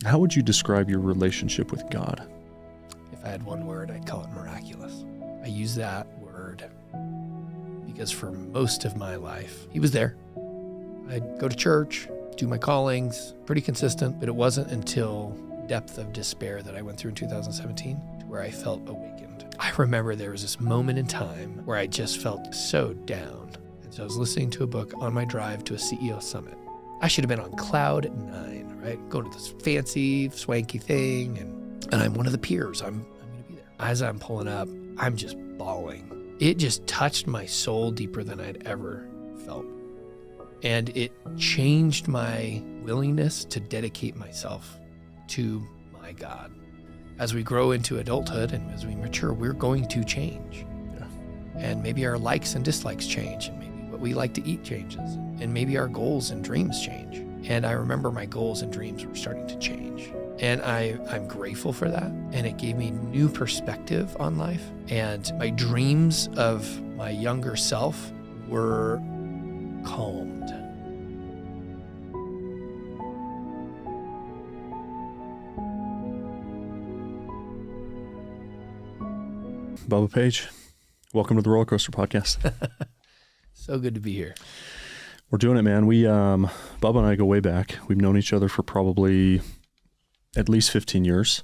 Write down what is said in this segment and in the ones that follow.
How would you describe your relationship with God? If I had one word, I'd call it miraculous. I use that word because for most of my life, he was there. I'd go to church, do my callings, pretty consistent, but it wasn't until depth of despair that I went through in 2017 where I felt awakened. I remember there was this moment in time where I just felt so down. And so I was listening to a book on my drive to a CEO summit. I should have been on cloud 9, right? Go to this fancy, swanky thing, and I'm one of the peers. I'm going to be there. As I'm pulling up, I'm just bawling. It just touched my soul deeper than I'd ever felt. And it changed my willingness to dedicate myself to my God. As we grow into adulthood and as we mature, we're going to change. Yeah. And maybe our likes and dislikes change, and maybe what we like to eat changes, and maybe our goals and dreams change. And I remember my goals and dreams were starting to change. And I'm grateful for that. And it gave me new perspective on life. And my dreams of my younger self were calmed. Bubba Page, welcome to the Roller Coaster Podcast. So good to be here. We're doing it, man. Bubba and I go way back. We've known each other for probably at least 15 years.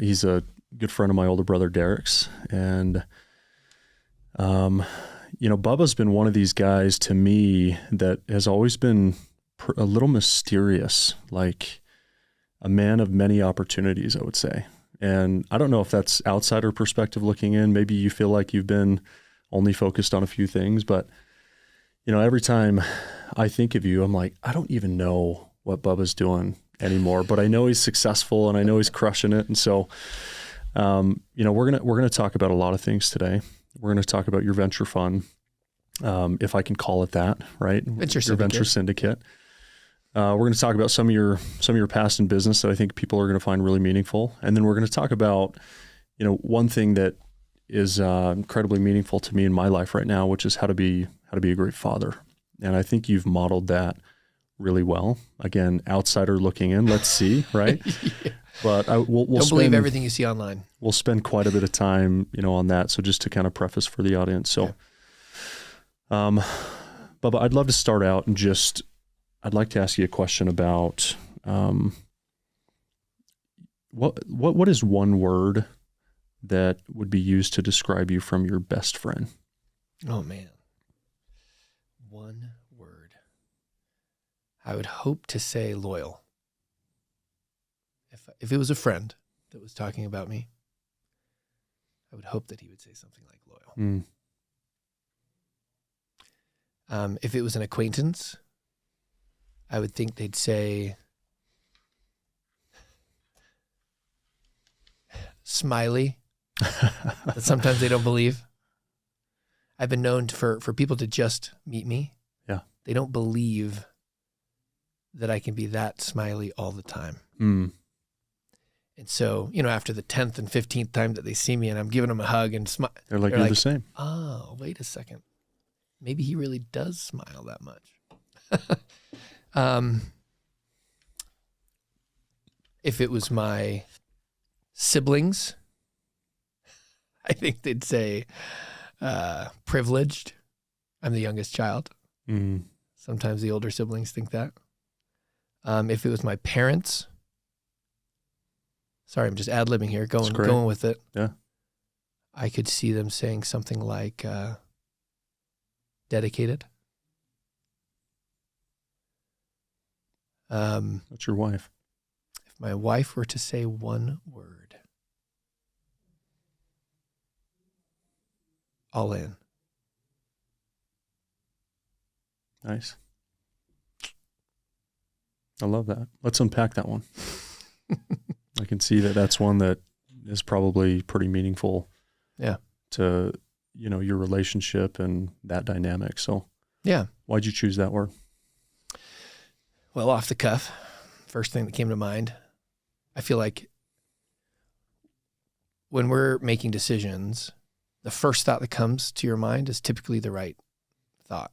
He's a good friend of my older brother, Derek's. And, Bubba's been one of these guys to me that has always been a little mysterious, like a man of many opportunities, I would say. And I don't know if that's outsider perspective looking in. Maybe you feel like you've been only focused on a few things, but every time I think of you, I'm like, I don't even know what Bubba's doing anymore, but I know he's successful and I know he's crushing it. And so, we're going to talk about a lot of things today. We're going to talk about your venture fund, if I can call it that, right? Your venture syndicate. We're going to talk about some of your past in business that I think people are going to find really meaningful. And then we're going to talk about, one thing that is incredibly meaningful to me in my life right now, which is how to be a great father. And I think you've modeled that really well. Again, outsider looking in, let's see, right? Yeah. But we'll don't believe everything you see online. We'll spend quite a bit of time, on that. So just to kind of preface for the audience. So, Bubba, I'd love to start out and I'd like to ask you a question about what is one word that would be used to describe you from your best friend? Oh man, one word. I would hope to say loyal. If it was a friend that was talking about me, I would hope that he would say something like loyal. If it was an acquaintance, I would think they'd say smiley, but sometimes they don't believe. I've been known for people to just meet me. Yeah. They don't believe that I can be that smiley all the time. And so, after the 10th and 15th time that they see me and I'm giving them a hug and smile, they're like, you're the same. Oh, wait a second. Maybe he really does smile that much. If it was my siblings, I think they'd say privileged. I'm the youngest child. Sometimes the older siblings think that. If it was my parents, sorry, I'm just ad-libbing here, going with it. Yeah. I could see them saying something like dedicated. That's your wife. If my wife were to say one word, all in. Nice. I love that. Let's unpack that one. I can see that that's one that is probably pretty meaningful. Yeah. To, your relationship and that dynamic. So yeah. Why'd you choose that word? Well, off the cuff, first thing that came to mind, I feel like when we're making decisions, the first thought that comes to your mind is typically the right thought.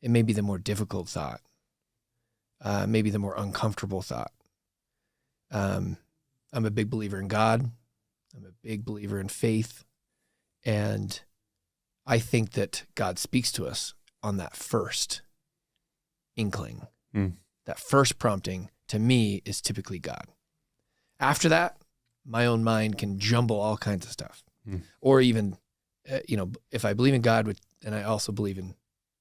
It may be the more difficult thought, maybe the more uncomfortable thought. I'm a big believer in God. I'm a big believer in faith. And I think that God speaks to us on that first inkling. That first prompting to me is typically God. After that, my own mind can jumble all kinds of stuff. Or even, if I believe in God, and I also believe in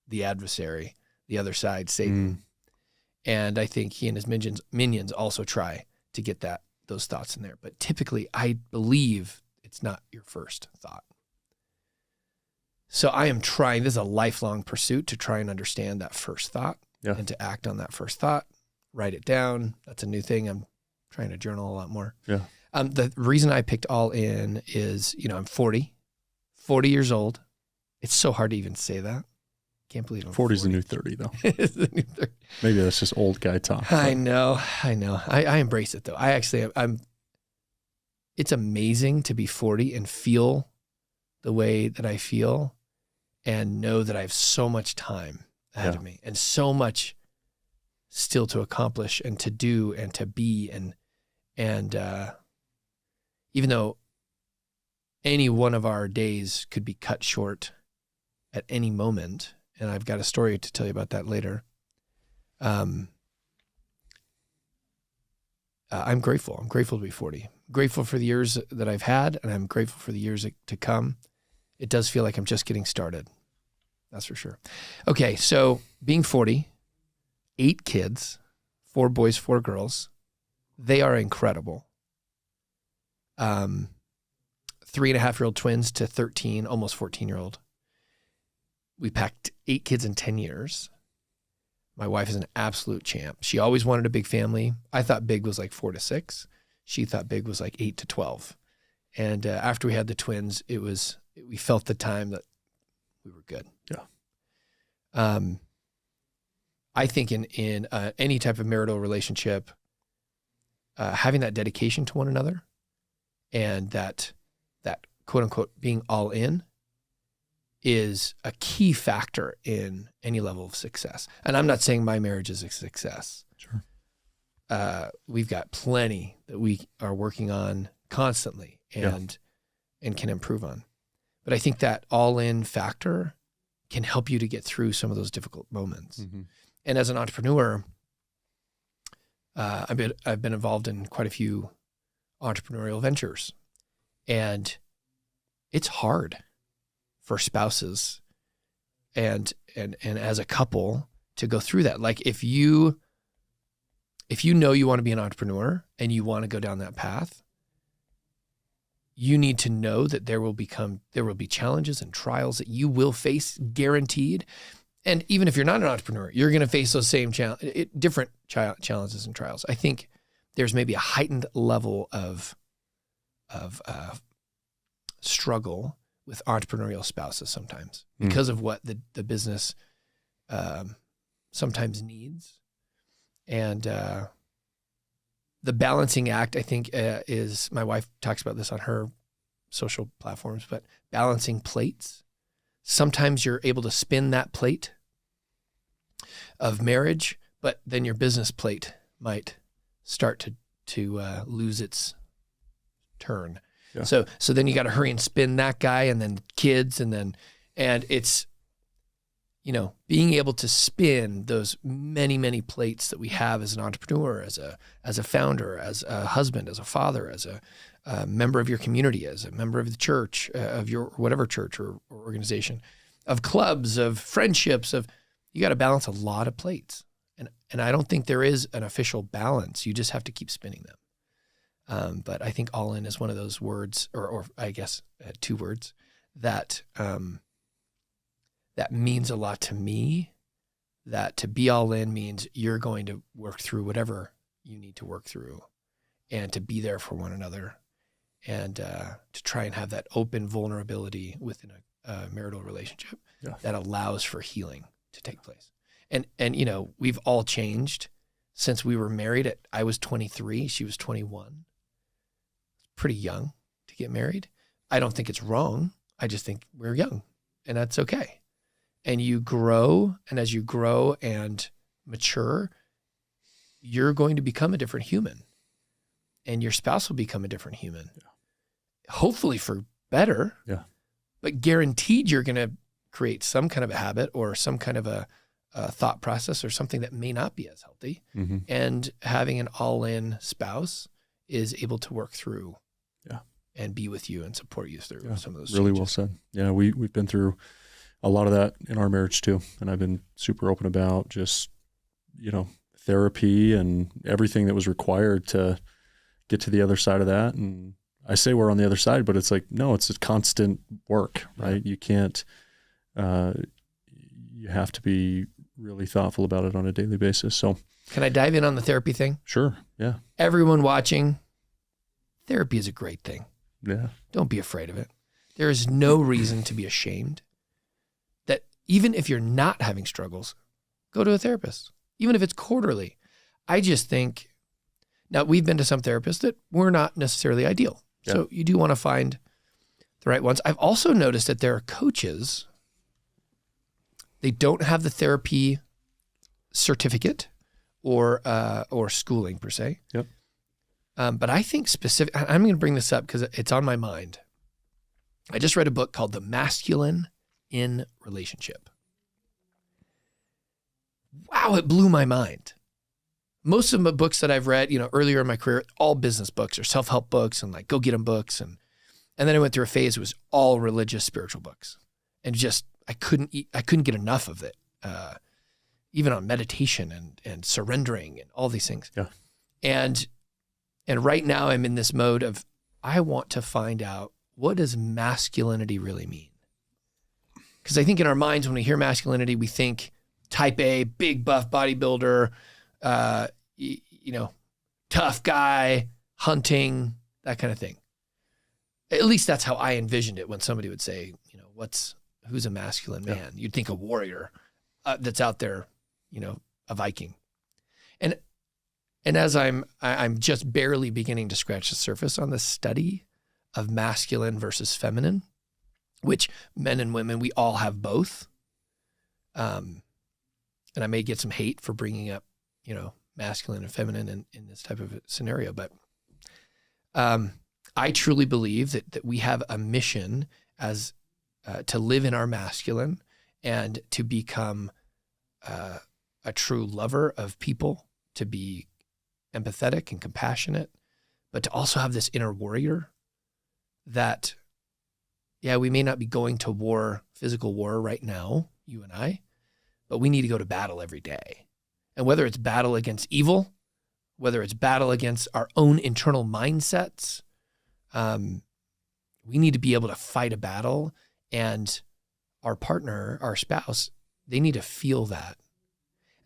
the adversary, the other side, Satan. And I think he and his minions also try to get those thoughts in there. But typically, I believe it's not your first thought. So I am trying, this is a lifelong pursuit to try and understand that first thought and to act on that first thought, write it down. That's a new thing. I'm trying to journal a lot more. Yeah. The reason I picked all in is, I'm 40 years old. It's so hard to even say that. Can't believe I'm 40 is the new 30 though. It's the new 30. Maybe that's just old guy talk. I know. I embrace it though. It's amazing to be 40 and feel the way that I feel and know that I have so much time ahead of me and so much still to accomplish and to do and to be. And even though any one of our days could be cut short at any moment, and I've got a story to tell you about that later, I'm grateful. I'm grateful to be 40. Grateful for the years that I've had, and I'm grateful for the years to come. It does feel like I'm just getting started. That's for sure. Okay, so being 40, 8 kids, 4 boys, 4 girls, they are incredible. 3.5-year-old twins to 13, almost 14-year-old. We packed 8 kids in 10 years. My wife is an absolute champ. She always wanted a big family. I thought big was like 4 to 6. She thought big was like 8 to 12. And after we had the twins, we felt the time that we were good. Yeah. I think in any type of marital relationship, having that dedication to one another and that quote unquote being all in is a key factor in any level of success. And I'm not saying my marriage is a success. Sure. We've got plenty that we are working on constantly and can improve on. But I think that all-in factor can help you to get through some of those difficult moments. Mm-hmm. And as an entrepreneur, I've been involved in quite a few entrepreneurial ventures, and it's hard for spouses and as a couple to go through that. Like if you know you want to be an entrepreneur and you want to go down that path, you need to know that there will be challenges and trials that you will face, guaranteed. And even if you're not an entrepreneur, you're going to face those same different challenges and trials. I think there's maybe a heightened level of struggle with entrepreneurial spouses sometimes because of what the business sometimes needs. And the balancing act, I think, is, my wife talks about this on her social platforms, but balancing plates. Sometimes you're able to spin that plate of marriage, but then your business plate might start to lose its turn. Yeah. So then you got to hurry and spin that guy, and then kids, and it's, being able to spin those many, many plates that we have as an entrepreneur, as a founder, as a husband, as a father, as a member of your community, as a member of the church, of your whatever church or organization, of clubs, of friendships, you got to balance a lot of plates. And I don't think there is an official balance. You just have to keep spinning them. But I think all in is one of those words, or I guess 2 words that means a lot to me. That to be all in means you're going to work through whatever you need to work through, and to be there for one another, and to try and have that open vulnerability within a marital relationship that allows for healing to take place. And we've all changed since we were married. I was 23, she was 21. Pretty young to get married. I don't think it's wrong. I just think we're young, and that's okay. And you grow, and as you grow and mature, you're going to become a different human. and your spouse will become a different human. Yeah. Hopefully for better. Yeah. But guaranteed you're going to create some kind of a habit or some kind of a thought process or something that may not be as healthy. Mm-hmm. And having an all-in spouse is able to work through and be with you and support you through some of those really changes. Well said. Yeah, we've been through a lot of that in our marriage too. And I've been super open about just, therapy and everything that was required to get to the other side of that. And I say we're on the other side, but it's like, no, it's a constant work, right? You can't, you have to be really thoughtful about it on a daily basis. So can I dive in on the therapy thing? Sure. Yeah. Everyone watching, therapy is a great thing. Yeah. Don't be afraid of it. There is no reason to be ashamed that even if you're not having struggles, go to a therapist, even if it's quarterly. I just think, now we've been to some therapists that were not necessarily ideal. Yeah. So you do want to find the right ones. I've also noticed that there are coaches, they don't have the therapy certificate or schooling per se. Yep. But I think I'm going to bring this up because it's on my mind. I just read a book called The Masculine in Relationship. Wow, it blew my mind. Most of the books that I've read, earlier in my career, all business books or self-help books and like go get them books. And then I went through a phase, it was all religious, spiritual books. And just, I couldn't get enough of it. Even on meditation and surrendering and all these things. Yeah. And right now I'm in this mode of, I want to find out, what does masculinity really mean? Because I think in our minds, when we hear masculinity, we think type A, big buff bodybuilder, tough guy, hunting, that kind of thing. At least that's how I envisioned it when somebody would say, who's a masculine man? Yeah. You'd think a warrior that's out there, a Viking. And as I'm just barely beginning to scratch the surface on the study of masculine versus feminine, which men and women, we all have both. And I may get some hate for bringing up, masculine and feminine in this type of scenario. But I truly believe that we have a mission as to live in our masculine and to become a true lover of people, to be empathetic and compassionate, but to also have this inner warrior that, we may not be going to war, physical war right now, you and I, but we need to go to battle every day. And whether it's battle against evil, whether it's battle against our own internal mindsets, we need to be able to fight a battle, and our partner, our spouse, they need to feel that.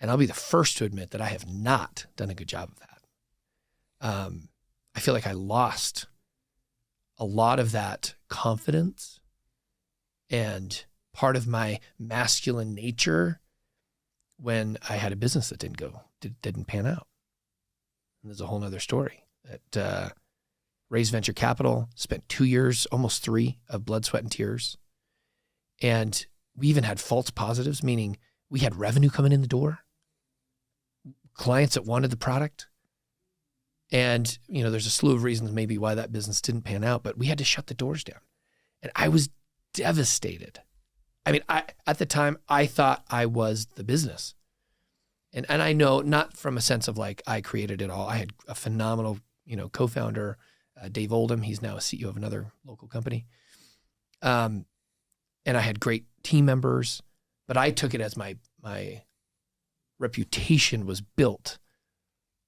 And I'll be the first to admit that I have not done a good job of that. I feel like I lost a lot of that confidence and part of my masculine nature when I had a business that didn't pan out. And there's a whole nother story that raised venture capital, spent 2 years, almost 3, of blood, sweat, and tears. And we even had false positives, meaning we had revenue coming in the door, clients that wanted the product. And, there's a slew of reasons maybe why that business didn't pan out, but we had to shut the doors down. And I was devastated. I mean, at the time, I thought I was the business. And I know, not from a sense of like I created it all. I had a phenomenal, co-founder, Dave Oldham. He's now a CEO of another local company. And I had great team members, but I took it as my reputation was built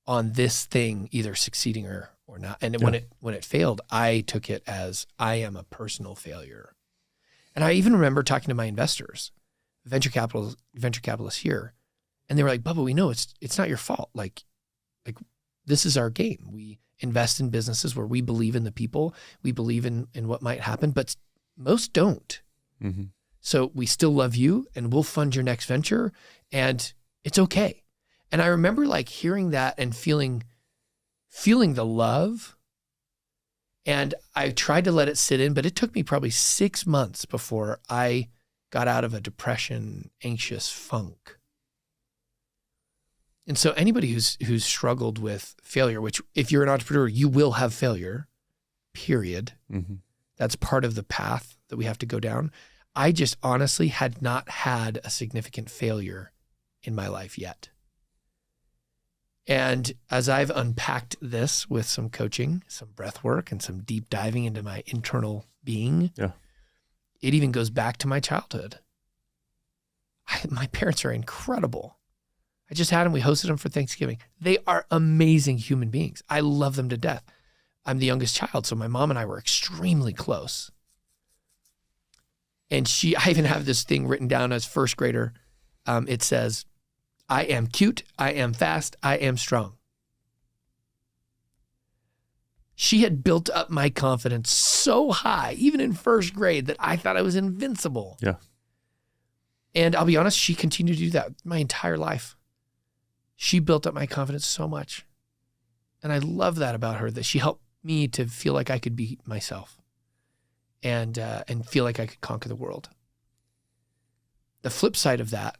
on this thing either succeeding or not. And when it failed, I took it as I am a personal failure. And I even remember talking to my investors, venture capitalists here, and they were like, "Bubba, we know it's not your fault. Like this is our game. We invest in businesses where we believe in the people, we believe in what might happen, but most don't. Mm-hmm. So we still love you, and we'll fund your next venture, and it's okay." And I remember like hearing that and feeling the love. And I tried to let it sit in, but it took me probably 6 months before I got out of a depression, anxious funk. And so anybody who's struggled with failure, which if you're an entrepreneur, you will have failure, period. Mm-hmm. That's part of the path that we have to go down. I just honestly had not had a significant failure in my life yet. And as I've unpacked this with some coaching, some breath work, and some deep diving into my internal being, it even goes back to my childhood. My parents are incredible. I just had them. We hosted them for Thanksgiving. They are amazing human beings. I love them to death. I'm the youngest child, so my mom and I were extremely close. And I even have this thing written down as first grader. It says, I am cute, I am fast, I am strong. She had built up my confidence so high, even in first grade, that I thought I was invincible. Yeah. And I'll be honest, she continued to do that my entire life. She built up my confidence so much. And I love that about her, that she helped me to feel like I could be myself and feel like I could conquer the world. The flip side of that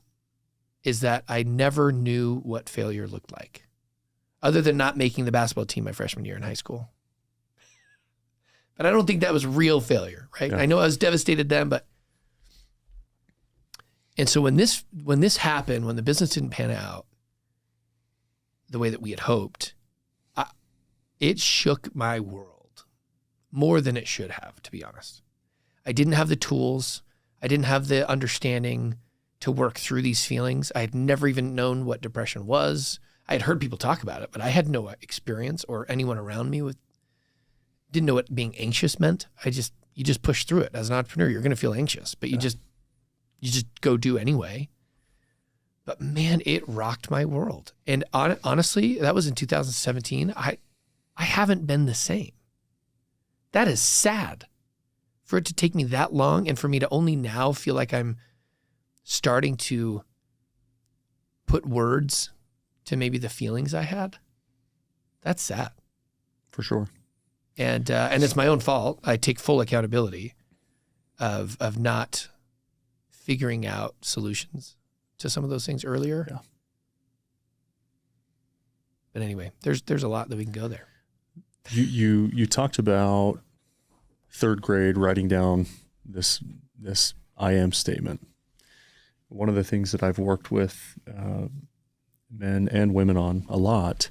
is that I never knew what failure looked like, other than not making the basketball team my freshman year in high school. But I don't think that was real failure, right? Yeah. I know I was devastated then, and so when this happened, when the business didn't pan out the way that we had hoped, it shook my world more than it should have, to be honest. I didn't have the tools. I didn't have the understanding to work through these feelings. I had never even known what depression was. I had heard people talk about it, but I had no experience, or anyone around me didn't know what being anxious meant. You just push through it. As an entrepreneur, you're going to feel anxious, but you just go do anyway. But man, it rocked my world. And honestly, that was in 2017. I haven't been the same. That is sad for it to take me that long, and for me to only now feel like I'm starting to put words to maybe the feelings I had. That's sad. For sure. And it's my own fault. I take full accountability of not figuring out solutions to some of those things earlier. Yeah. But anyway, there's a lot that we can go there. You talked about third grade writing down this I am statement. One of the things that I've worked with men and women on a lot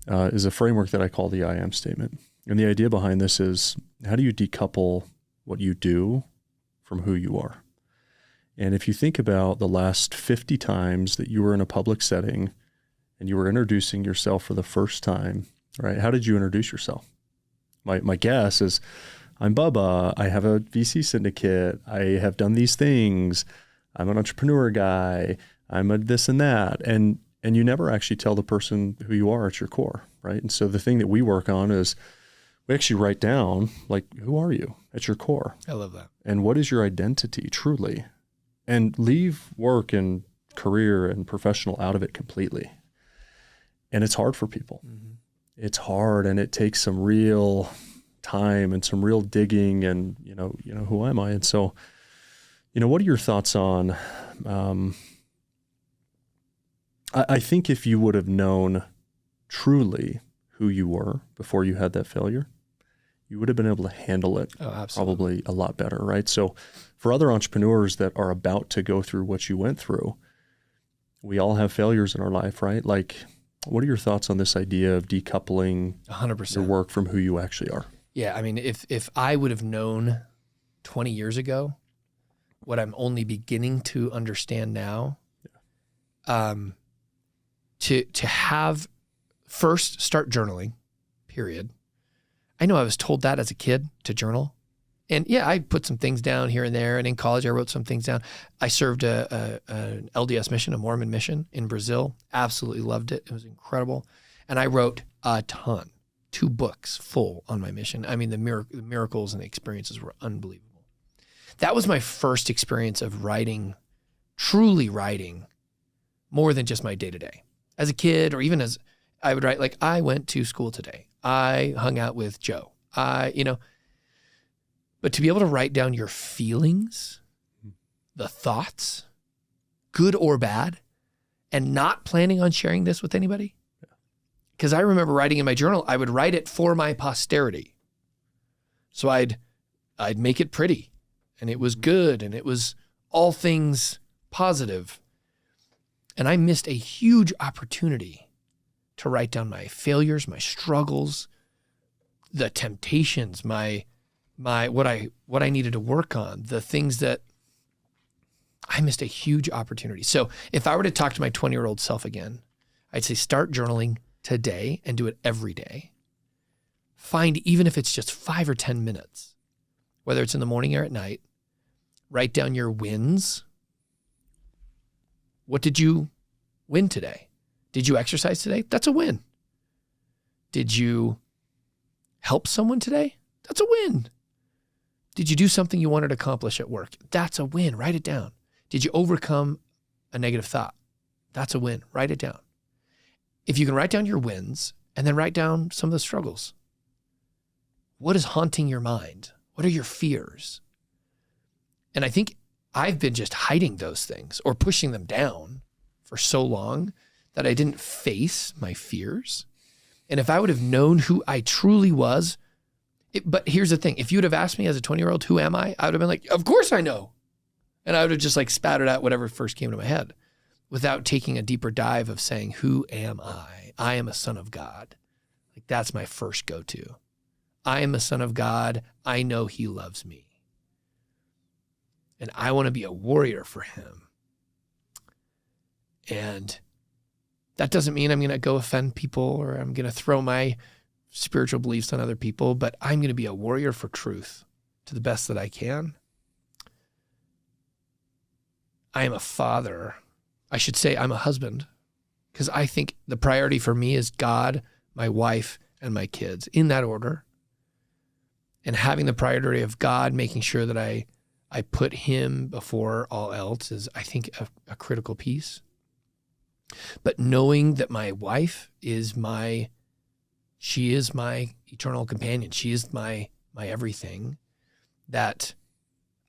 is a framework that I call the I am statement. And the idea behind this is, how do you decouple what you do from who you are? And if you think about the last 50 times that you were in a public setting and you were introducing yourself for the first time, right? How did you introduce yourself? My guess is, I'm Bubba. I have a VC syndicate. I have done these things. I'm an entrepreneur guy. I'm a this and that. And you never actually tell the person who you are at your core, right? And so the thing that we work on is we actually write down, like, who are you at your core? I love that. And what is your identity truly? And leave work and career and professional out of it completely. And it's hard for people. Mm-hmm. It's hard, and it takes some real time and some real digging, and you know, who am I? And so, what are your thoughts on, I think if you would have known truly who you were before you had that failure, you would have been able to handle it probably a lot better, right? So for other entrepreneurs that are about to go through what you went through, we all have failures in our life, right? Like, what are your thoughts on this idea of decoupling 100% your work from who you actually are? Yeah, I mean, if I would have known 20 years ago what I'm only beginning to understand now, to have first start journaling, period. I know I was told that as a kid to journal. And yeah, I put some things down here and there. And in college, I wrote some things down. I served an LDS mission, a Mormon mission in Brazil. Absolutely loved it. It was incredible. And I wrote a ton, 2 books full on my mission. I mean, the miracles and the experiences were unbelievable. That was my first experience of writing, truly writing, more than just my day-to-day. As a kid, or even as I would write, like, I went to school today. I hung out with Joe. But to be able to write down your feelings, the thoughts, good or bad, and not planning on sharing this with anybody. Because I remember writing in my journal, I would write it for my posterity. So I'd make it pretty, and it was good, and it was all things positive. And I missed a huge opportunity to write down my failures, my struggles, the temptations, my what I needed to work on, the things that I missed a huge opportunity. So if I were to talk to my 20-year-old self again, I'd say start journaling today and do it every day. Find, even if it's just 5 or 10 minutes, whether it's in the morning or at night, write down your wins. What did you win today? Did you exercise today? That's a win. Did you help someone today? That's a win. Did you do something you wanted to accomplish at work? That's a win. Write it down. Did you overcome a negative thought? That's a win. Write it down. If you can write down your wins and then write down some of the struggles. What is haunting your mind? What are your fears? And I think I've been just hiding those things or pushing them down for so long that I didn't face my fears. And if I would have known who I truly was, but here's the thing, if you would have asked me as a 20-year-old, who am I would have been like, of course I know. And I would have just like spattered out whatever first came to my head without taking a deeper dive of saying, who am I? I am a son of God. Like that's my first go-to. I am a son of God. I know he loves me. And I want to be a warrior for him. And that doesn't mean I'm going to go offend people or I'm going to throw my spiritual beliefs on other people, but I'm going to be a warrior for truth to the best that I can. I am a father. I should say I'm a husband, because I think the priority for me is God, my wife, and my kids, in that order. And having the priority of God, making sure that I put him before all else is, I think, a critical piece. But knowing that my wife is she is my eternal companion. She is my everything, that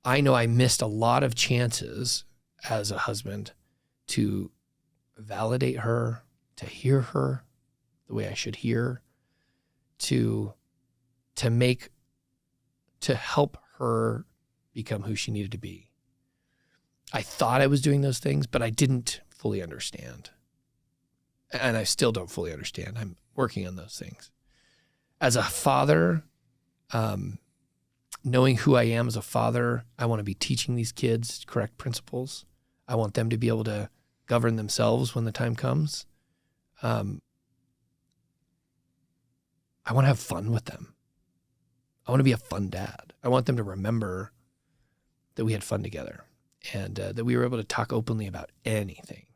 I know I missed a lot of chances as a husband to validate her, to hear her the way I should hear, to help her become who she needed to be. I thought I was doing those things, but I didn't fully understand. And I still don't fully understand. I'm working on those things. As a father, knowing who I am as a father, I want to be teaching these kids correct principles. I want them to be able to govern themselves when the time comes. I want to have fun with them. I want to be a fun dad. I want them to remember that we had fun together and that we were able to talk openly about anything.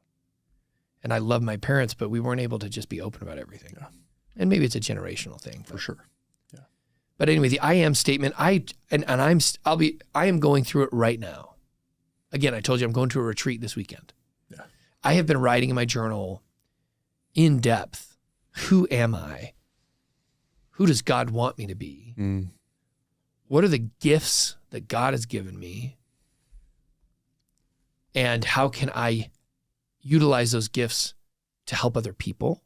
And I love my parents, but we weren't able to just be open about everything. Yeah. And maybe it's a generational thing. For sure. Yeah. But anyway, the I am statement, I am going through it right now. Again, I told you I'm going to a retreat this weekend. Yeah. I have been writing in my journal in depth. Who am I? Who does God want me to be? Mm. What are the gifts that God has given me? And how can I utilize those gifts to help other people?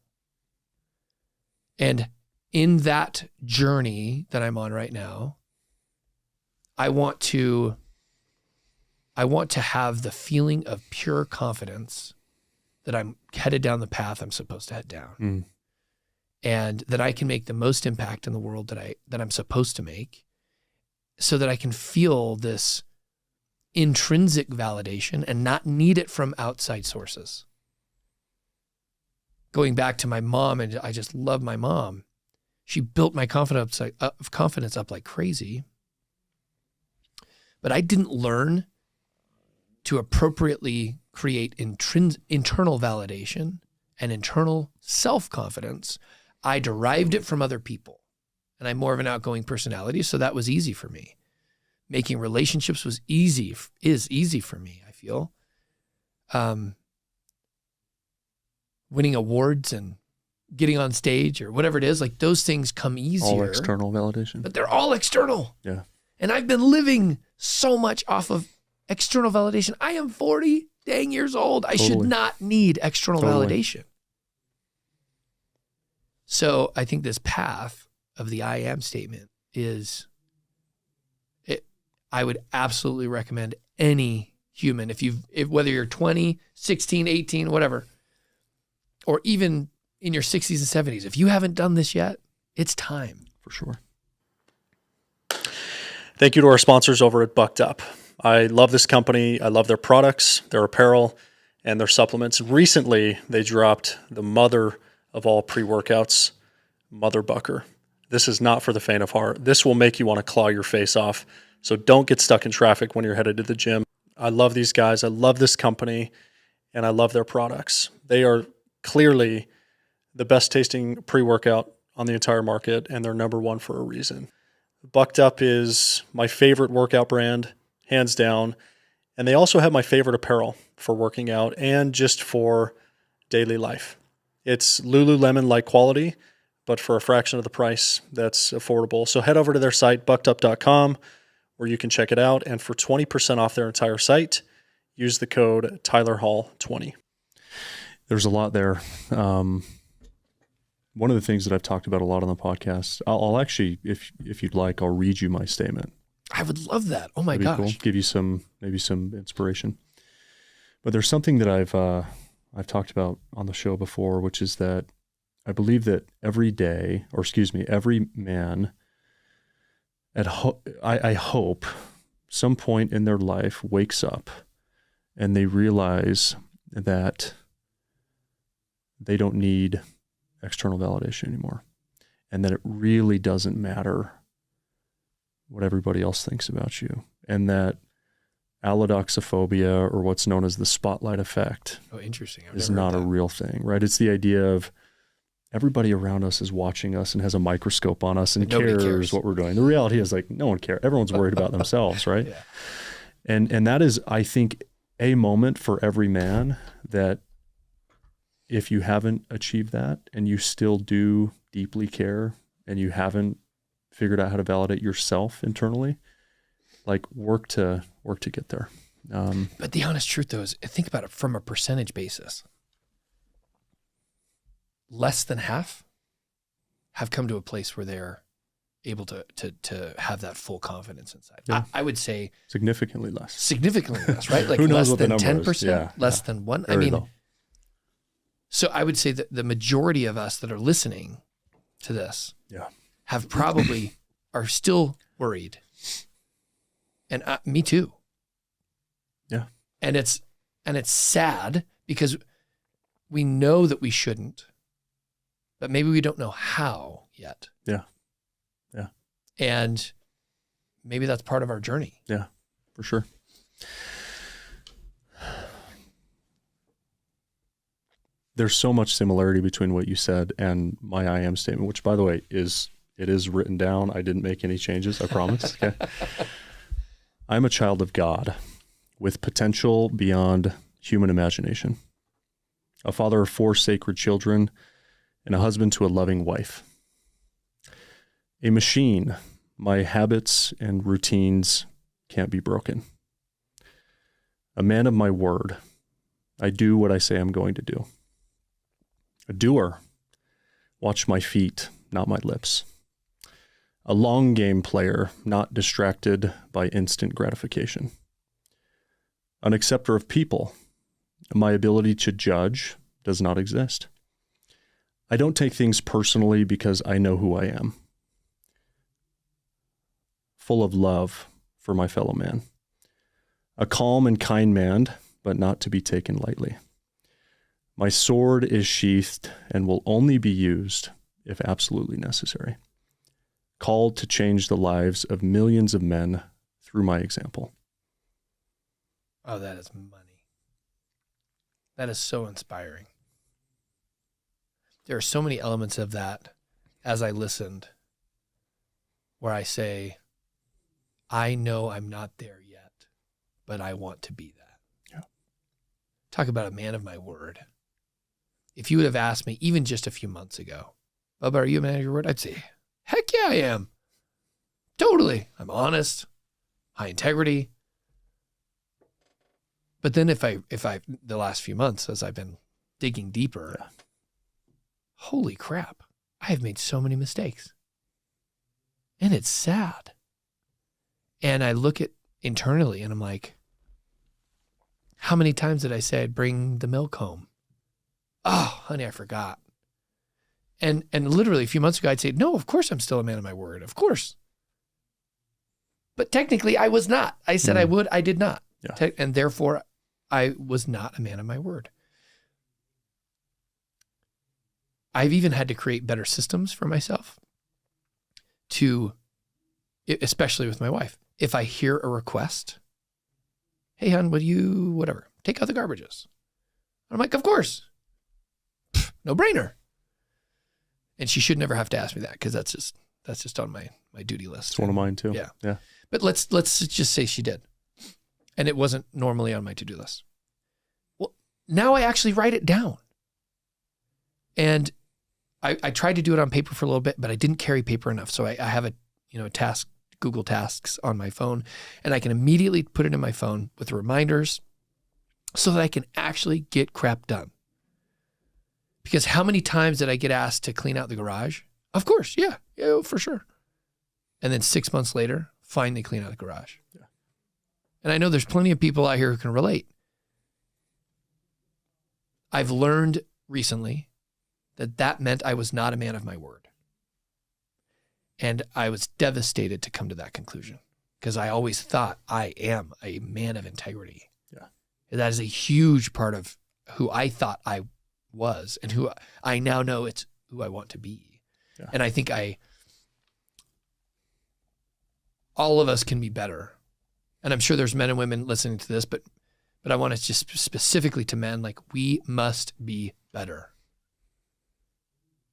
And in that journey that I'm on right now, I want to have the feeling of pure confidence that I'm headed down the path I'm supposed to head down. Mm. And that I can make the most impact in the world that I'm supposed to make, so that I can feel this intrinsic validation and not need it from outside sources. Going back to my mom, and I just love my mom. She built my confidence up like crazy. But I didn't learn to appropriately create internal validation and internal self-confidence. I derived it from other people. And I'm more of an outgoing personality, so that was easy for me. Making relationships is easy for me, I feel. Winning awards and getting on stage or whatever it is, like those things come easier. All external validation. But they're all external. Yeah. And I've been living so much off of external validation. I am 40 dang years old. I should Totally. not need external Totally. validation. So I think this path of the I am statement is, I would absolutely recommend any human, whether you're 20, 16, 18, whatever, or even in your 60s and 70s, if you haven't done this yet, it's time. For sure. Thank you to our sponsors over at Bucked Up. I love this company. I love their products, their apparel, and their supplements. Recently, they dropped the mother of all pre-workouts, Mother Bucker. This is not for the faint of heart. This will make you want to claw your face off. So don't get stuck in traffic when you're headed to the gym. I love these guys. I love this company, and I love their products. They are clearly the best tasting pre-workout on the entire market, and they're number one for a reason. Bucked Up is my favorite workout brand, hands down. And they also have my favorite apparel for working out and just for daily life. It's Lululemon-like quality, but for a fraction of the price that's affordable. So head over to their site, buckedup.com, where you can check it out. And for 20% off their entire site, use the code TylerHall20. There's a lot there. One of the things that I've talked about a lot on the podcast, I'll actually, if you'd like, I'll read you my statement. I would love that. Oh my That'd be gosh. cool. Give you maybe some inspiration. But there's something that I've talked about on the show before, which is that I believe that every man I hope some point in their life wakes up and they realize that they don't need external validation anymore, and that it really doesn't matter what everybody else thinks about you, and that allodoxophobia, or what's known as the spotlight effect, interesting. is not a real thing, right? It's the idea of everybody around us is watching us and has a microscope on us and cares what we're doing. The reality is, like, no one cares. Everyone's worried about themselves, right? Yeah. And that is, I think, a moment for every man that if you haven't achieved that and you still do deeply care and you haven't figured out how to validate yourself internally, like work to get there. But the honest truth, though, is think about it from a percentage basis. Less than half have come to a place where they're able to have that full confidence inside. Yeah. I would say significantly less, right? Like who knows less what the than number 10%, is? Yeah, less than 1%. Very low. So I would say that the majority of us that are listening to this have probably are still worried. And me too. Yeah. And it's sad because we know that we shouldn't, but maybe we don't know how yet. Yeah. Yeah. And maybe that's part of our journey. Yeah, for sure. There's so much similarity between what you said and my I am statement, which, by the way, is written down. I didn't make any changes, I promise. Okay. I'm a child of God with potential beyond human imagination, a father of 4 sacred children, and a husband to a loving wife. A machine, my habits and routines can't be broken. A man of my word, I do what I say I'm going to do. A doer, watch my feet, not my lips. A long game player, not distracted by instant gratification. An acceptor of people, my ability to judge does not exist. I don't take things personally because I know who I am. Full of love for my fellow man. A calm and kind man, but not to be taken lightly. My sword is sheathed and will only be used if absolutely necessary. Called to change the lives of millions of men through my example. Oh, that is money. That is so inspiring. There are so many elements of that as I listened where I say, I know I'm not there yet, but I want to be that. Yeah. Talk about a man of my word. If you would have asked me even just a few months ago, Bubba, are you a man of your word? I'd say, heck yeah, I am. Totally. I'm honest, high integrity. But then if I, the last few months, as I've been digging deeper, holy crap, I have made so many mistakes. And it's sad. And I look at internally and I'm like, how many times did I say I'd bring the milk home? Oh, honey, I forgot. And literally a few months ago, I'd say, no, of course I'm still a man of my word. Of course. But technically I was not. I said I would, I did not. Yeah. And therefore I was not a man of my word. I've even had to create better systems for myself to, especially with my wife. If I hear a request, hey, hon, would you, whatever, take out the garbages? I'm like, of course. No brainer. And she should never have to ask me that because that's just on my duty list. It's one of mine too. Yeah. Yeah. But let's just say she did. And it wasn't normally on my to-do list. Well, now I actually write it down. And I tried to do it on paper for a little bit, but I didn't carry paper enough. So I have a task, Google Tasks on my phone, and I can immediately put it in my phone with reminders so that I can actually get crap done. Because how many times did I get asked to clean out the garage? Of course, yeah, for sure. And then 6 months later, finally clean out the garage. Yeah. And I know there's plenty of people out here who can relate. I've learned recently that meant I was not a man of my word. And I was devastated to come to that conclusion because I always thought I am a man of integrity. Yeah. And that is a huge part of who I thought I was and who I now know it's who I want to be. Yeah. And I think all of us can be better. And I'm sure there's men and women listening to this, but I want to just specifically to men, like we must be better.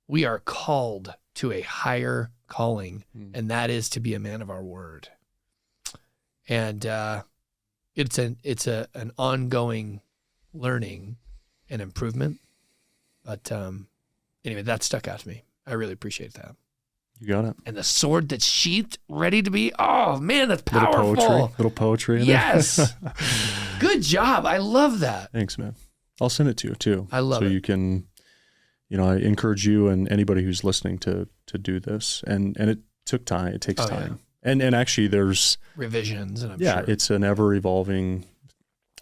We are called to a higher calling, and that is to be a man of our word. And it's an ongoing learning and improvement. But anyway, that stuck out to me. I really appreciate that. You got it. And the sword that's sheathed, ready to be, oh man, that's powerful. Little poetry in yes. Good job. I love that. Thanks, man. I'll send it to you too. I love it. So you can, I encourage you and anybody who's listening to do this. And it took time. It takes time. Yeah. And actually there's revisions, and I'm sure. It's an ever evolving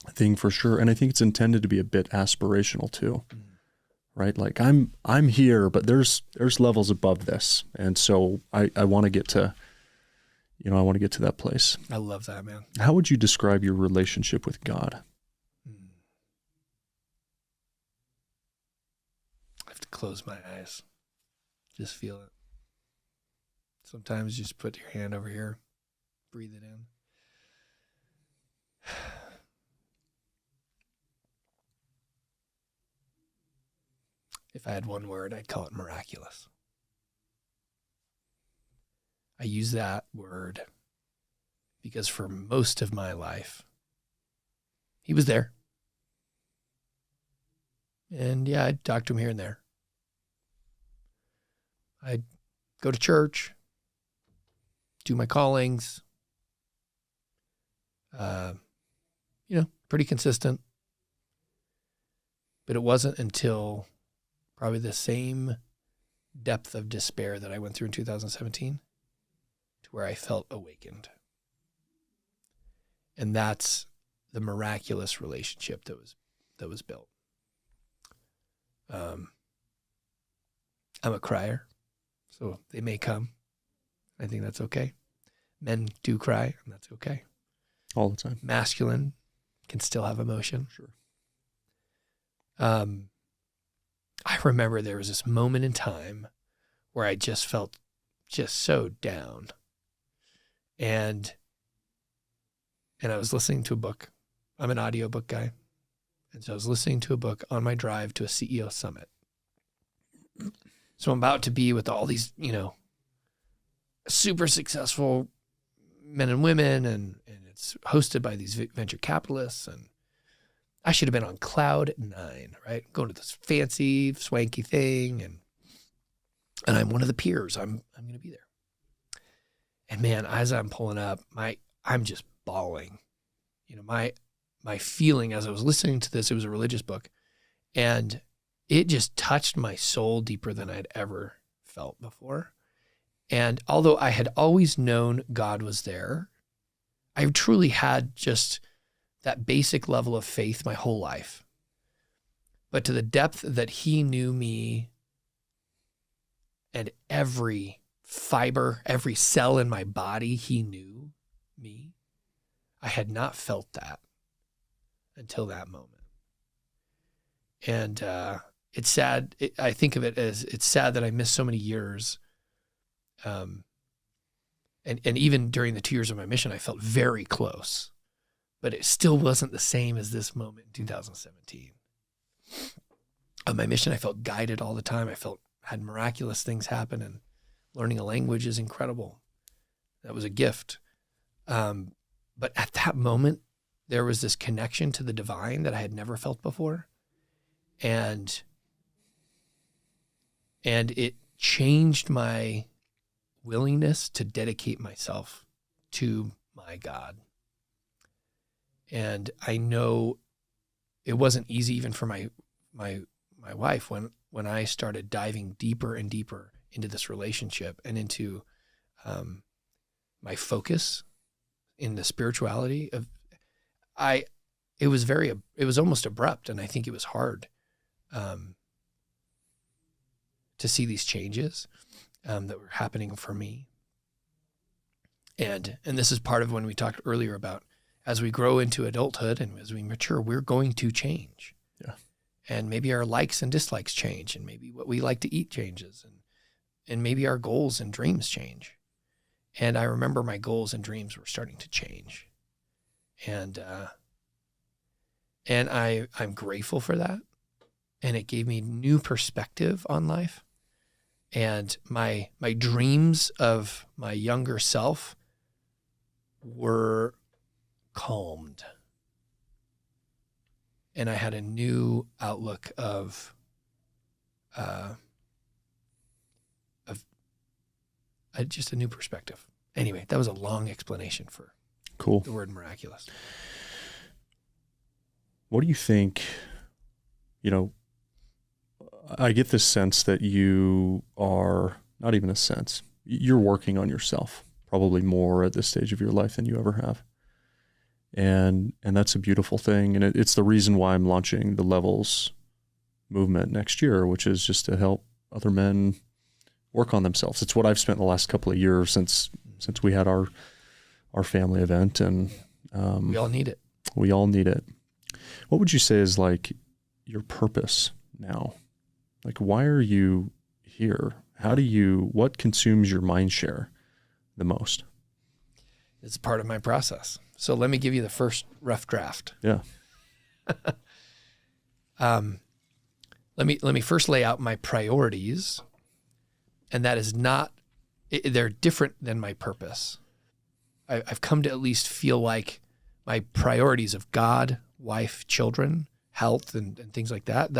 thing for sure. And I think it's intended to be a bit aspirational too. Right? Like I'm here, but there's levels above this. And so I want to get to, I want to get to that place. I love that, man. How would you describe your relationship with God? I have to close my eyes. Just feel it. Sometimes just put your hand over here, breathe it in. If I had one word, I'd call it miraculous. I use that word because for most of my life, he was there. And yeah, I'd talk to him here and there. I'd go to church, do my callings, pretty consistent. But it wasn't until probably the same depth of despair that I went through in 2017 to where I felt awakened. And that's the miraculous relationship that was built. I'm a crier, so they may come. I think that's okay. Men do cry, and that's okay. All the time. Masculine can still have emotion. Sure. I remember there was this moment in time where I just felt just so down. And I was listening to a book. I'm an audiobook guy. And so I was listening to a book on my drive to a CEO summit. So I'm about to be with all these, super successful men and women, and it's hosted by these venture capitalists. And I should have been on cloud 9, right? Going to this fancy, swanky thing. And I'm one of the peers. I'm going to be there. And man, as I'm pulling up, I'm just bawling. my feeling as I was listening to this. It was a religious book, and it just touched my soul deeper than I'd ever felt before. And although I had always known God was there, I truly had just that basic level of faith my whole life. But to the depth that he knew me and every fiber, every cell in my body, he knew me. I had not felt that until that moment. And it's sad. I think of it as it's sad that I missed so many years. And even during the 2 years of my mission, I felt very close, but it still wasn't the same as this moment in 2017. On my mission, I felt guided all the time. I had miraculous things happen, and learning a language is incredible. That was a gift. But at that moment, there was this connection to the divine that I had never felt before. And it changed my willingness to dedicate myself to my God. And I know it wasn't easy even for my wife when I started diving deeper and deeper into this relationship and into my focus in the spirituality of it was almost abrupt, and I think it was hard to see these changes that were happening for me. And this is part of when we talked earlier about as we grow into adulthood and as we mature, we're going to change. Yeah. And maybe our likes and dislikes change, and maybe what we like to eat changes, and maybe our goals and dreams change. And I remember my goals and dreams were starting to change. And I'm grateful for that. And it gave me new perspective on life. And my dreams of my younger self were calmed. And I had a new outlook of just a new perspective. Anyway, that was a long explanation for the word miraculous. What do you think, I get this sense that you are, not even a sense, you're working on yourself probably more at this stage of your life than you ever have. And that's a beautiful thing. And it's the reason why I'm launching the Levels movement next year, which is just to help other men work on themselves. It's what I've spent the last couple of years since we had our family event. And we all need it. We all need it. What would you say is like your purpose now? Like, why are you here? What consumes your mind share the most? It's part of my process. So let me give you the first rough draft. Yeah. Let me first lay out my priorities, and that is they're different than my purpose. I've come to at least feel like my priorities of God, wife, children, health, and things like that.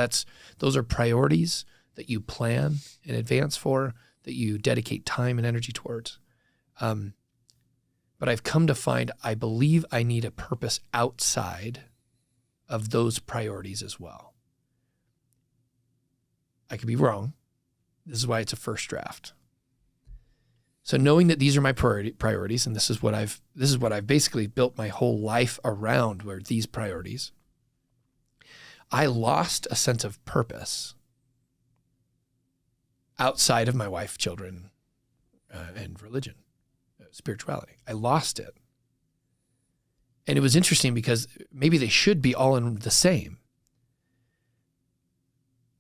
Those are priorities that you plan in advance for, that you dedicate time and energy towards. But I've come to find I believe I need a purpose outside of those priorities as well. I could be wrong. This is why it's a first draft. So knowing that these are my priorities, and this is what I've basically built my whole life around, were these priorities. I lost a sense of purpose outside of my wife, children, and religion, spirituality. I lost it. And it was interesting because maybe they should be all in the same.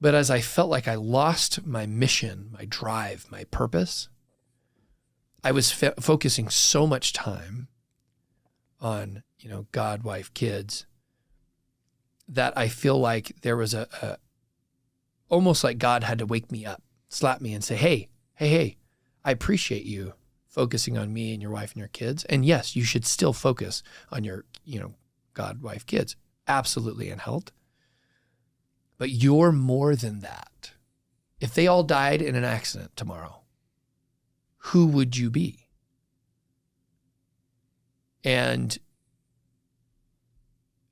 But as I felt like I lost my mission, my drive, my purpose, I was focusing so much time on, God, wife, kids, that I feel like there was almost like God had to wake me up, slap me and say, hey, I appreciate you focusing on me and your wife and your kids. And yes, you should still focus on your, God, wife, kids. Absolutely, and health. But you're more than that. If they all died in an accident tomorrow, who would you be? And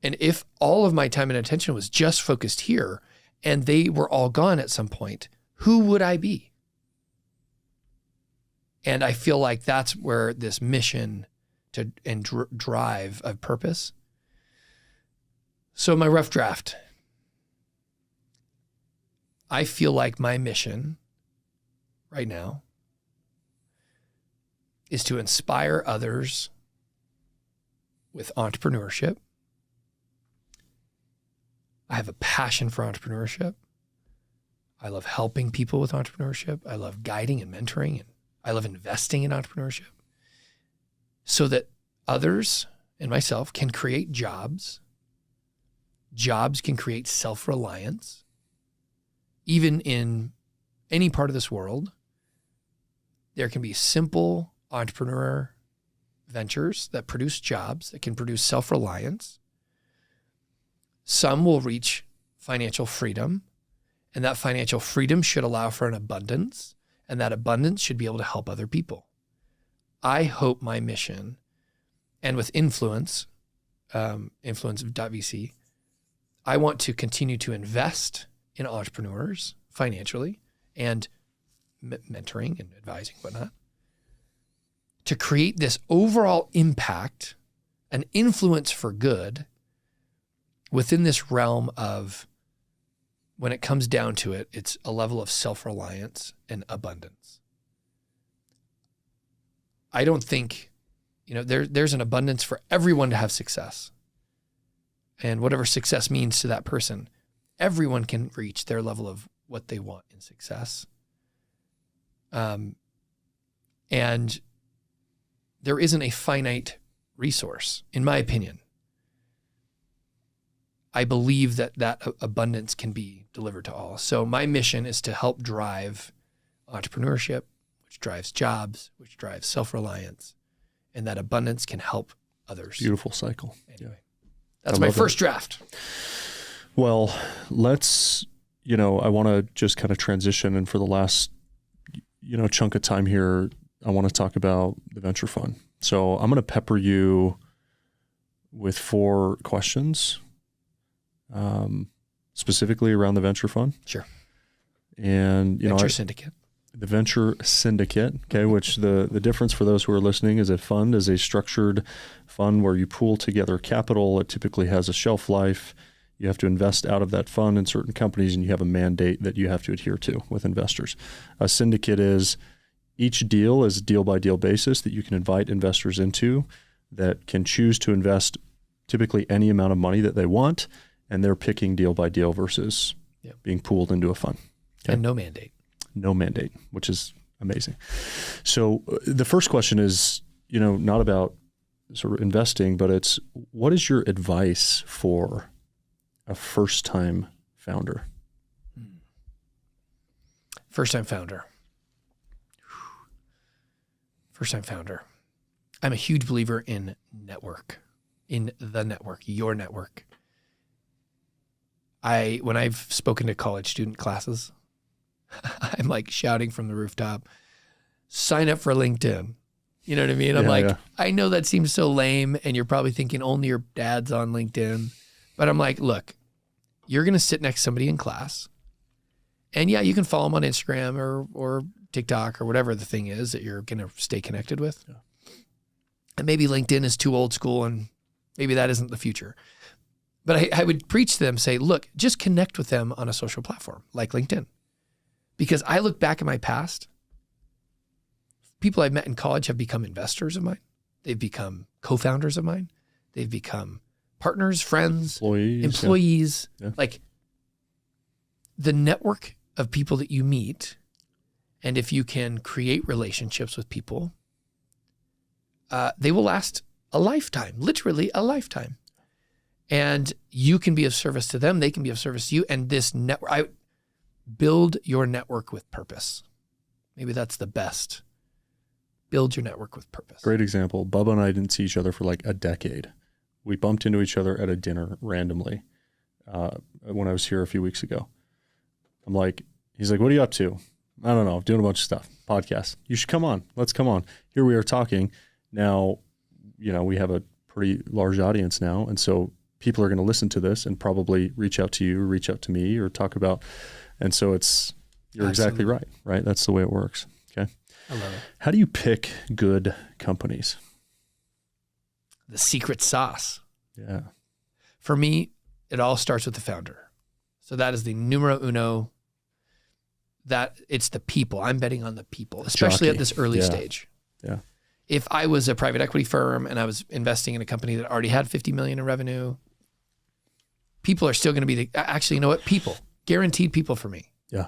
And if all of my time and attention was just focused here and they were all gone at some point, who would I be? And I feel like that's where this mission and drive of purpose. So my rough draft, I feel like my mission right now is to inspire others with entrepreneurship. I have a passion for entrepreneurship. I love helping people with entrepreneurship. I love guiding and mentoring, and I love investing in entrepreneurship so that others and myself can create jobs. Jobs can create self-reliance. Even in any part of this world, there can be simple entrepreneur ventures that produce jobs, that can produce self-reliance. Some will reach financial freedom, and that financial freedom should allow for an abundance, and that abundance should be able to help other people. I hope my mission, and with influence of .vc, I want to continue to invest in entrepreneurs financially and mentoring and advising, whatnot, to create this overall impact, an influence for good within this realm of, when it comes down to it, it's a level of self-reliance and abundance. I don't think, there's an abundance for everyone to have success. And whatever success means to that person, everyone can reach their level of what they want in success. And there isn't a finite resource, in my opinion. I believe that abundance can be delivered to all. So my mission is to help drive entrepreneurship, which drives jobs, which drives self-reliance, and that abundance can help others. Beautiful cycle. Anyway, that's my first draft. Well, let's, I want to just kind of transition, and for the last, chunk of time here, I want to talk about the venture fund. So I'm going to pepper you with 4 questions, specifically around the venture fund. Sure. And, Venture syndicate. The venture syndicate, okay, which the difference for those who are listening is a fund is a structured fund where you pool together capital. It typically has a shelf life. You have to invest out of that fund in certain companies, and you have a mandate that you have to adhere to with investors. A syndicate is each deal is a deal-by-deal basis that you can invite investors into that can choose to invest typically any amount of money that they want, and they're picking deal by deal versus being pooled into a fund. Okay? And no mandate. No mandate, which is amazing. So the first question is, not about sort of investing, but it's, what is your advice for a first-time founder? First-time founder. I'm a huge believer in the network, your network. When I've spoken to college student classes, I'm like shouting from the rooftop, sign up for LinkedIn. You know what I mean? I'm I know that seems so lame, and you're probably thinking only your dad's on LinkedIn. But I'm like, look, you're going to sit next to somebody in class, and you can follow them on Instagram or TikTok or whatever the thing is that you're going to stay connected with. Yeah. And maybe LinkedIn is too old school, and maybe that isn't the future. But I would preach to them, say, look, just connect with them on a social platform like LinkedIn. Because I look back at my past, people I've met in college have become investors of mine. They've become co-founders of mine. They've become partners, friends, employees. Yeah. Like, the network of people that you meet, and if you can create relationships with people, they will last a lifetime, literally a lifetime. And you can be of service to them. They can be of service to you. And this network, build your network with purpose. Maybe that's the best. Build your network with purpose. Great example. Bubba and I didn't see each other for like a decade. We bumped into each other at a dinner randomly when I was here a few weeks ago. He's like, what are you up to? I don't know. I'm doing a bunch of stuff. Podcast. You should come on. Let's come on. Here we are talking. Now, we have a pretty large audience now. And so people are going to listen to this and probably reach out to you, reach out to me, or talk about. And so you're exactly right? That's the way it works. Okay. I love it. How do you pick good companies? The secret sauce. Yeah. For me, it all starts with the founder. So that is the numero uno. That it's the people. I'm betting on the people, especially at this early stage. Yeah. If I was a private equity firm and I was investing in a company that already had 50 million in revenue, people are still going to be actually, you know what? People, guaranteed people for me. Yeah.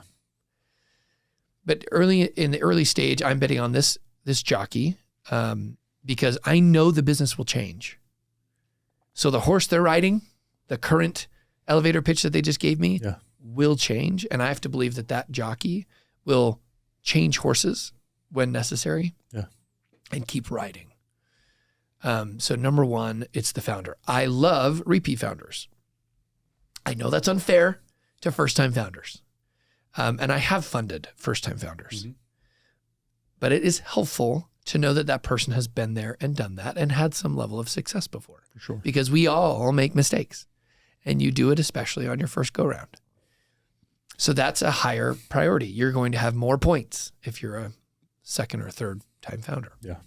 But in the early stage, I'm betting on this jockey because I know the business will change. So the horse they're riding, the current elevator pitch that they just gave me, will change. And I have to believe that jockey will change horses when necessary and keep riding. So number one, it's the founder. I love repeat founders. I know that's unfair to first-time founders. And I have funded first-time founders. Mm-hmm. But it is helpful to know that person has been there and done that and had some level of success before. For sure. Because we all make mistakes. And you do it especially on your first go-round. So that's a higher priority. You're going to have more points if you're a second or third time founder. Yeah.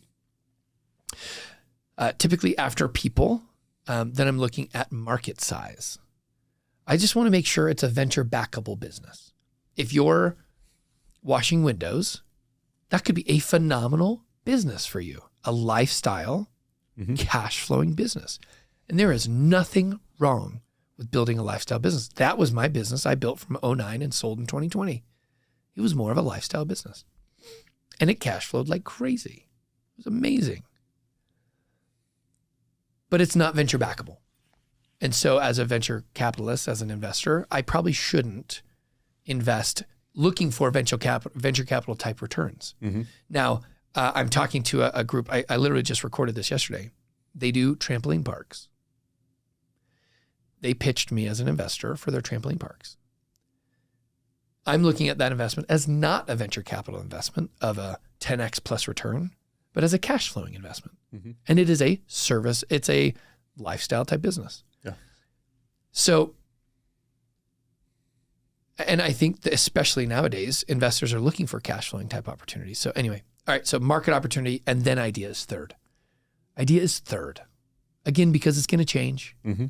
Typically after people, then I'm looking at market size. I just want to make sure it's a venture backable business. If you're washing windows, that could be a phenomenal business for you, a lifestyle, cash flowing business. And there is nothing wrong with building a lifestyle business. That was my business I built from 2009 and sold in 2020. It was more of a lifestyle business. And it cash flowed like crazy. It was amazing. But it's not venture backable. And so as a venture capitalist, as an investor, I probably shouldn't invest looking for venture capital type returns. Mm-hmm. Now, I'm talking to a group. I literally just recorded this yesterday. They do trampoline parks. They pitched me as an investor for their trampoline parks. I'm looking at that investment as not a venture capital investment of a 10x plus return, but as a cash flowing investment. Mm-hmm. And it is a service. It's a lifestyle type business. Yeah. So, and I think that especially nowadays, investors are looking for cash flowing type opportunities. So anyway, all right. So market opportunity and then idea is third. Idea is third. Again, because it's going to change. Mm-hmm.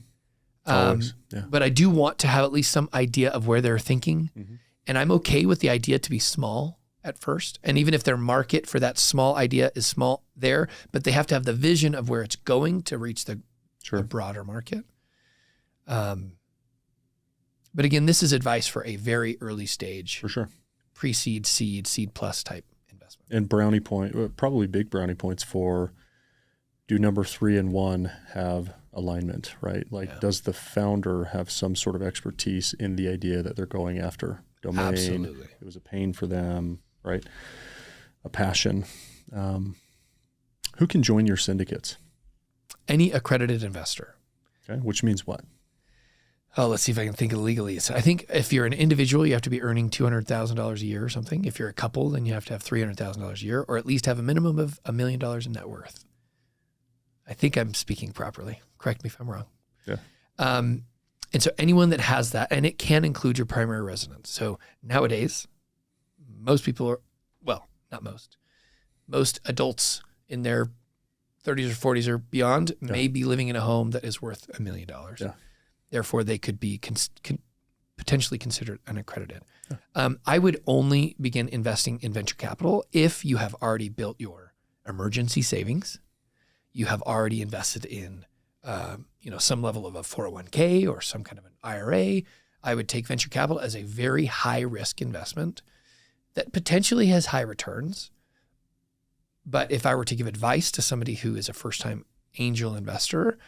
But I do want to have at least some idea of where they're thinking. Mm-hmm. And I'm okay with the idea to be small at first. And even if their market for that small idea is small there, but they have to have the vision of where it's going to reach the broader market. But again, this is advice for a very early stage. For sure. Pre-seed, seed plus type investment. And brownie point, probably big brownie points for, do number 3 and 1 have alignment, right? Like, does the founder have some sort of expertise in the idea that they're going after? Domain. Absolutely. It was a pain for them, right? A passion. Who can join your syndicates? Any accredited investor. Okay. Which means what? Oh, let's see if I can think of legalese. I think if you're an individual, you have to be earning $200,000 a year or something. If you're a couple, then you have to have $300,000 a year, or at least have a minimum of $1 million in net worth. I think I'm speaking properly. Correct me if I'm wrong. Yeah. And so anyone that has that, and it can include your primary residence. So nowadays, most people are, well, not most adults in their 30s or 40s or beyond may be living in a home that is worth $1 million. Yeah. Therefore, they could be potentially considered unaccredited. Yeah. I would only begin investing in venture capital if you have already built your emergency savings. You have already invested in some level of a 401k or some kind of an IRA. I would take venture capital as a very high risk investment that potentially has high returns. But if I were to give advice to somebody who is a first time angel investor,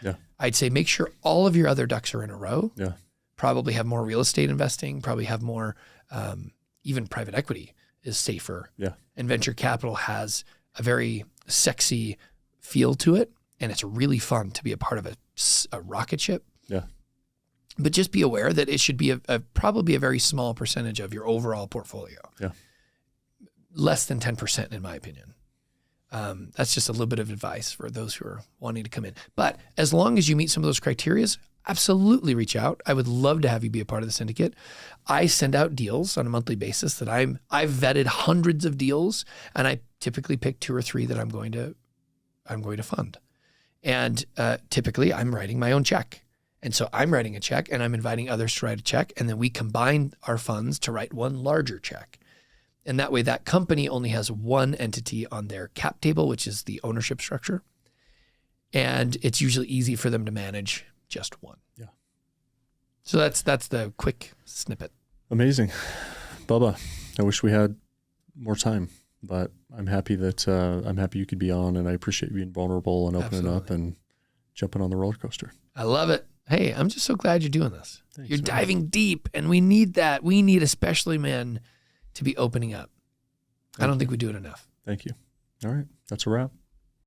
I'd say make sure all of your other ducks are in a row. Yeah. Probably have more real estate investing, probably have more, even private equity is safer. Yeah. And venture capital has a very sexy feel to it. And it's really fun to be a part of a rocket ship. Yeah. But just be aware that it should be probably a very small percentage of your overall portfolio. Yeah. Less than 10% in my opinion. That's just a little bit of advice for those who are wanting to come in. But as long as you meet some of those criteria, absolutely reach out. I would love to have you be a part of the syndicate. I send out deals on a monthly basis that I've vetted hundreds of deals, and I typically pick 2 or 3 that I'm going to fund. And typically I'm writing my own check. And so I'm writing a check and I'm inviting others to write a check. And then we combine our funds to write one larger check. And that way that company only has one entity on their cap table, which is the ownership structure. And it's usually easy for them to manage just one. Yeah. So that's the quick snippet. Amazing. Bubba, I wish we had more time, but I'm happy you could be on, and I appreciate you being vulnerable and opening up and jumping on the roller coaster. I love it. Hey, I'm just so glad you're doing this. Thanks, you're man. diving deep, and we need that. We need especially men to be opening up. I don't think we do it enough. Thank you. All right. That's a wrap.